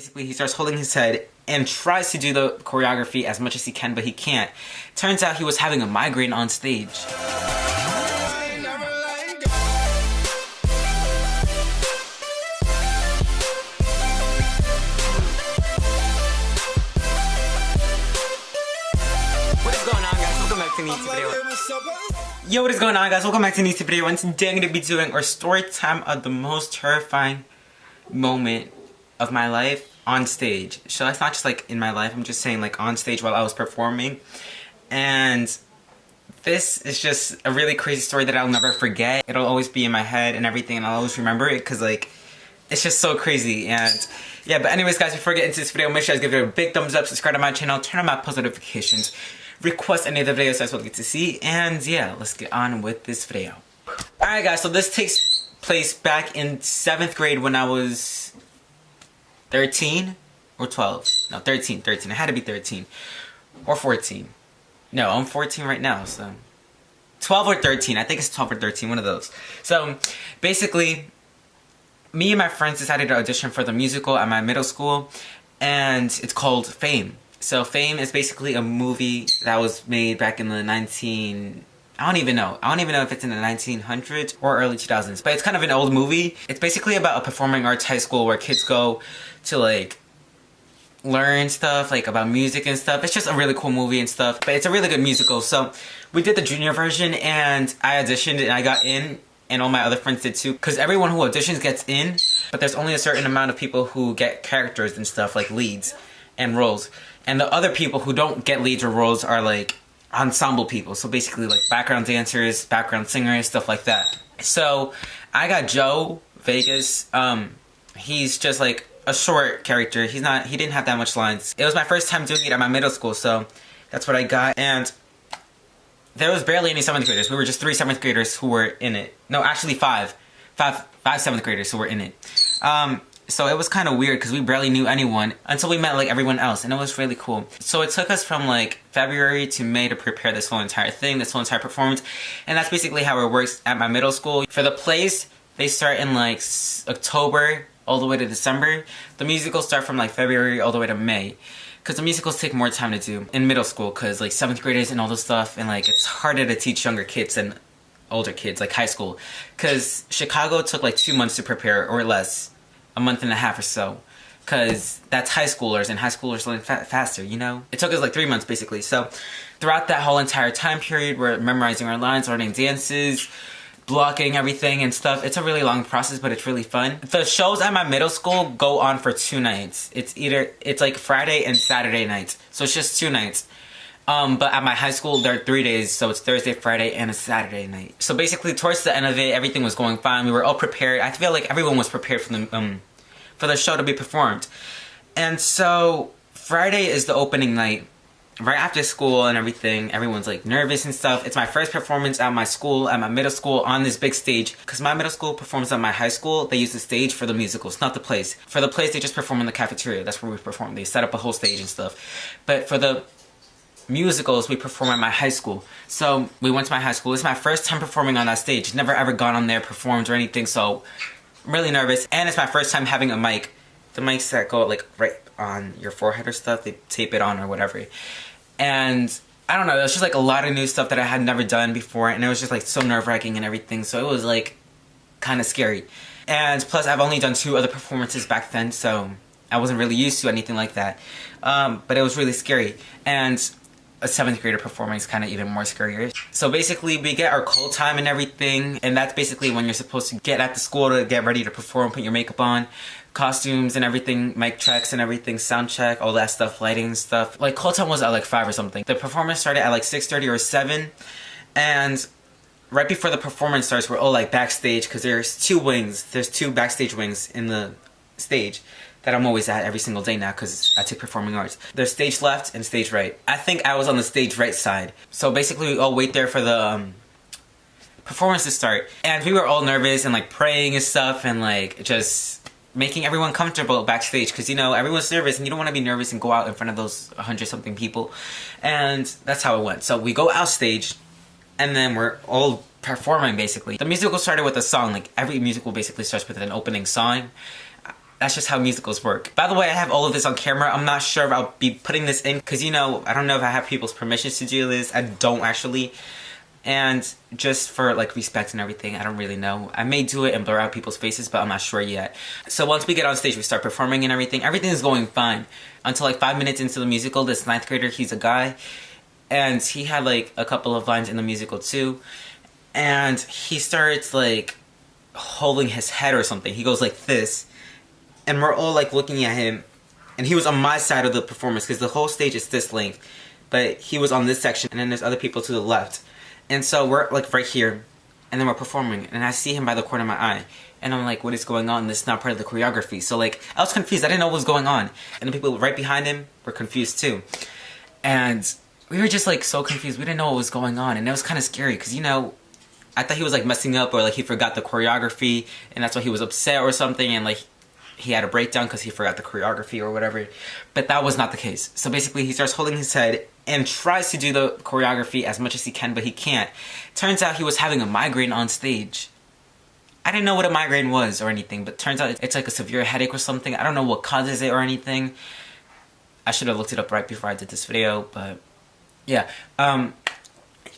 Basically, he starts holding his head and tries to do the choreography as much as he can, but he can't. Turns out he was having a migraine on stage. Yo, what is going on, guys? Welcome back to this video. And today I'm going to be doing our story time of the most terrifying moment of my life on stage. So it's not just like in my life, I'm just saying like on stage while I was performing. And this is just a really crazy story that I'll never forget. It'll always be in my head and everything, and I'll always remember it because like it's just so crazy. And yeah, but anyways, guys, before I get into this video, make sure you guys give it a big thumbs up, subscribe to my channel, turn on my post notifications, request any of the videos I will get to see, and yeah, let's get on with this video. Alright guys, so this takes place back in 7th grade when I was 13 or 12. No, 13. It had to be 13 or 14. No, I'm 14 right now, so 12 or 13. I think it's 12 or 13, one of those. So basically, me and my friends decided to audition for the musical at my middle school, and it's called Fame. So Fame is basically a movie that was made back in the I don't even know if it's in the 1900s or early 2000s, but it's kind of an old movie. It's basically about a performing arts high school where kids go to like learn stuff like about music and stuff. It's just a really cool movie and stuff, but it's a really good musical. So we did the junior version and I auditioned and I got in, and all my other friends did too, because everyone who auditions gets in, but there's only a certain amount of people who get characters and stuff like leads and roles. And the other people who don't get leads or roles are like ensemble people. So basically like background dancers, background singers, stuff like that. So I got Joe Vegas. He's just like a short character. He didn't have that much lines. It was my first time doing it at my middle school, so that's what I got. And there was barely any 7th graders. We were just 3 7th graders who were in it. No, actually 5 7th graders who were in it. So it was kind of weird because we barely knew anyone until we met like everyone else, and it was really cool. So it took us from like February to May to prepare this whole entire thing, this whole entire performance, and that's basically how it works at my middle school. For the plays, they start in like October all the way to December. The musicals start from like February all the way to May, because the musicals take more time to do in middle school because like 7th graders and all this stuff, and like it's harder to teach younger kids than older kids, like high school, because Chicago took like 2 months to prepare or less. A month and a half or so, because that's high schoolers, and high schoolers learn faster, you know? It took us like 3 months basically. So throughout that whole entire time period, we're memorizing our lines, learning dances, blocking everything and stuff. It's a really long process, but it's really fun. The shows at my middle school go on for 2 nights. It's like Friday and Saturday nights, so it's just 2 nights. But at my high school, there are 3 days, so it's Thursday, Friday, and a Saturday night. So basically, towards the end of it, everything was going fine. We were all prepared. I feel like everyone was prepared for the show to be performed. And so, Friday is the opening night. Right after school and everything, everyone's like nervous and stuff. It's my first performance at my school, at my middle school, on this big stage. Because my middle school performs at my high school, they use the stage for the musicals, not the plays. For the plays, they just perform in the cafeteria. That's where we perform. They set up a whole stage and stuff. But for the musicals, we perform at my high school. So we went to my high school. It's my first time performing on that stage. Never ever gone on there, performed or anything, so I'm really nervous. And it's my first time having a mic. The mics that go like right on your forehead or stuff, they tape it on or whatever. And I don't know, it was just like a lot of new stuff that I had never done before, and it was just like so nerve-wracking and everything, so it was like kind of scary. And plus I've only done 2 other performances back then, so I wasn't really used to anything like that. But it was really scary. And a 7th grader performing is kind of even more scarier. So basically we get our call time and everything, and that's basically when you're supposed to get at the school to get ready to perform, put your makeup on, costumes and everything, mic checks and everything, sound check, all that stuff, lighting and stuff. Like call time was at like 5 or something. The performance started at like 6:30 or 7, and right before the performance starts, we're all like backstage, because there's 2 wings. There's 2 backstage wings in the stage that I'm always at every single day now because I took performing arts. There's stage left and stage right. I think I was on the stage right side. So basically we all wait there for the performance to start. And we were all nervous and like praying and stuff, and like just making everyone comfortable backstage, because you know everyone's nervous and you don't want to be nervous and go out in front of those 100 something people. And that's how it went. So we go out stage, and then we're all performing basically. The musical started with a song. Like every musical basically starts with an opening song. That's just how musicals work. By the way, I have all of this on camera. I'm not sure if I'll be putting this in because, you know, I don't know if I have people's permissions to do this. I don't actually. And just for like respect and everything, I don't really know. I may do it and blur out people's faces, but I'm not sure yet. So once we get on stage, we start performing and everything. Everything is going fine until like 5 minutes into the musical. This 9th grader, he's a guy, and he had like a couple of lines in the musical too. And he starts like holding his head or something. He goes like this, and we're all like looking at him. And he was on my side of the performance because the whole stage is this length, but he was on this section, and then there's other people to the left. And so we're like right here, and then we're performing, and I see him by the corner of my eye, and I'm like, what is going on? This is not part of the choreography. So like, I was confused. I didn't know what was going on. And the people right behind him were confused too. And we were just like so confused. We didn't know what was going on, and it was kind of scary because, you know, I thought he was like messing up or like he forgot the choreography, and that's why he was upset or something, and like he had a breakdown because he forgot the choreography or whatever. But that was not the case. So basically he starts holding his head and tries to do the choreography as much as he can, but he can't. Turns out he was having a migraine on stage. I didn't know what a migraine was or anything, but turns out it's like a severe headache or something. I don't know what causes it or anything. I should have looked it up right before I did this video, but yeah.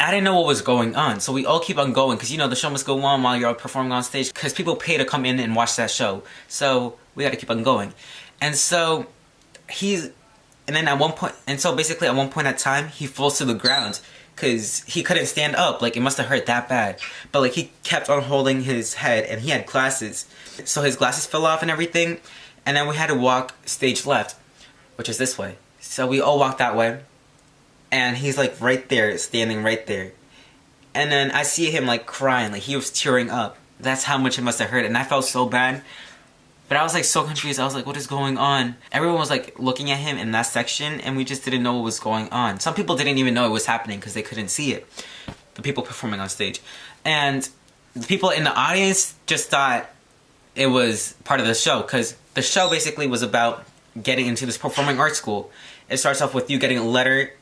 I didn't know what was going on, so we all keep on going because, you know, the show must go on while you're performing on stage because people pay to come in and watch that show. So we got to keep on going. And so basically at one point in time, he falls to the ground because he couldn't stand up. Like, it must have hurt that bad. But like, he kept on holding his head, and he had glasses. So his glasses fell off and everything. And then we had to walk stage left, which is this way. So we all walked that way. And he's like right there, standing right there. And then I see him like crying, like he was tearing up. That's how much it must have hurt, and I felt so bad. But I was like so confused. I was like, what is going on? Everyone was like looking at him in that section, and we just didn't know what was going on. Some people didn't even know it was happening because they couldn't see it. The people performing on stage. And the people in the audience just thought it was part of the show, because the show basically was about getting into this performing arts school. It starts off with you getting a letter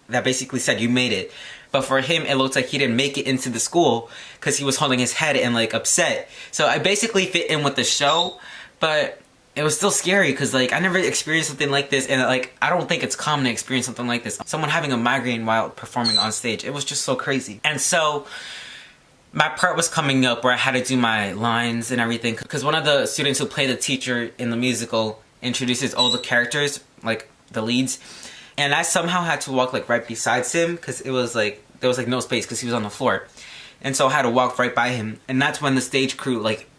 that basically said you made it. But for him, it looked like he didn't make it into the school because he was holding his head and like upset. So I basically fit in with the show, but it was still scary because like I never experienced something like this, and like I don't think it's common to experience something like this. Someone having a migraine while performing on stage. It was just so crazy. And so my part was coming up where I had to do my lines and everything, because one of the students who played the teacher in the musical introduces all the characters, like the leads. And I somehow had to walk like right beside him because it was like, there was like no space because he was on the floor. And so I had to walk right by him. And that's when the stage crew, like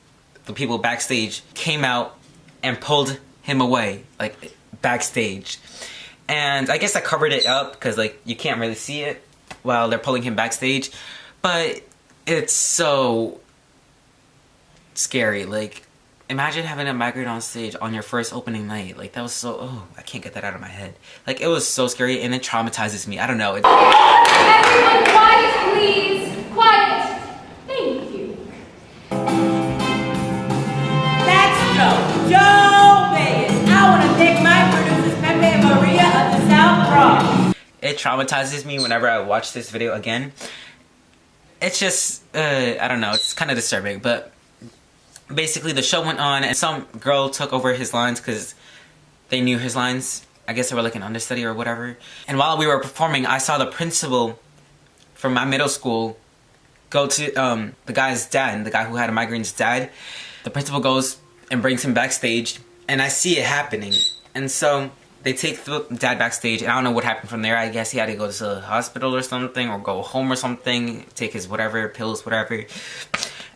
the people backstage, came out and pulled him away, like backstage. And I guess I covered it up because like you can't really see it while they're pulling him backstage. But it's so scary. Like, imagine having a migraine on stage on your first opening night. Like, that was so, oh, I can't get that out of my head. Like, it was so scary, and it traumatizes me. I don't know. Everyone quiet, please. Quiet. Thank you. That's Joe Vegas. I want to thank my producers, Pepe and Maria of the South Bronx. It traumatizes me whenever I watch this video again. It's just, I don't know, it's kind of disturbing, but basically the show went on and some girl took over his lines because they knew his lines. I guess they were like an understudy or whatever. And while we were performing, I saw the principal from my middle school go to the guy's dad, the guy who had a migraine's dad. The principal goes and brings him backstage, and I see it happening. And so they take the dad backstage, and I don't know what happened from there. I guess he had to go to the hospital or something, or go home or something, take his whatever, pills, whatever.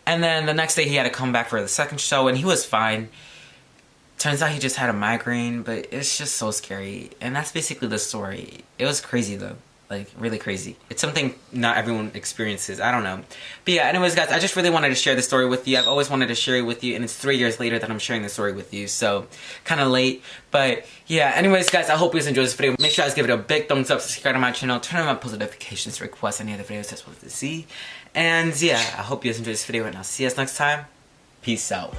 And then the next day he had to come back for the second show, and he was fine. Turns out he just had a migraine, but it's just so scary. And that's basically the story. It was crazy though. Like, really crazy. It's something not everyone experiences. I don't know. But yeah, anyways guys, I just really wanted to share this story with you. I've always wanted to share it with you, and it's 3 years later that I'm sharing the story with you. So, kind of late. But yeah, anyways guys, I hope you guys enjoyed this video. Make sure you guys give it a big thumbs up, subscribe to my channel, turn on my post notifications to request any other videos that's supposed to see. And yeah, I hope you guys enjoyed this video, and I'll see you guys next time. Peace out.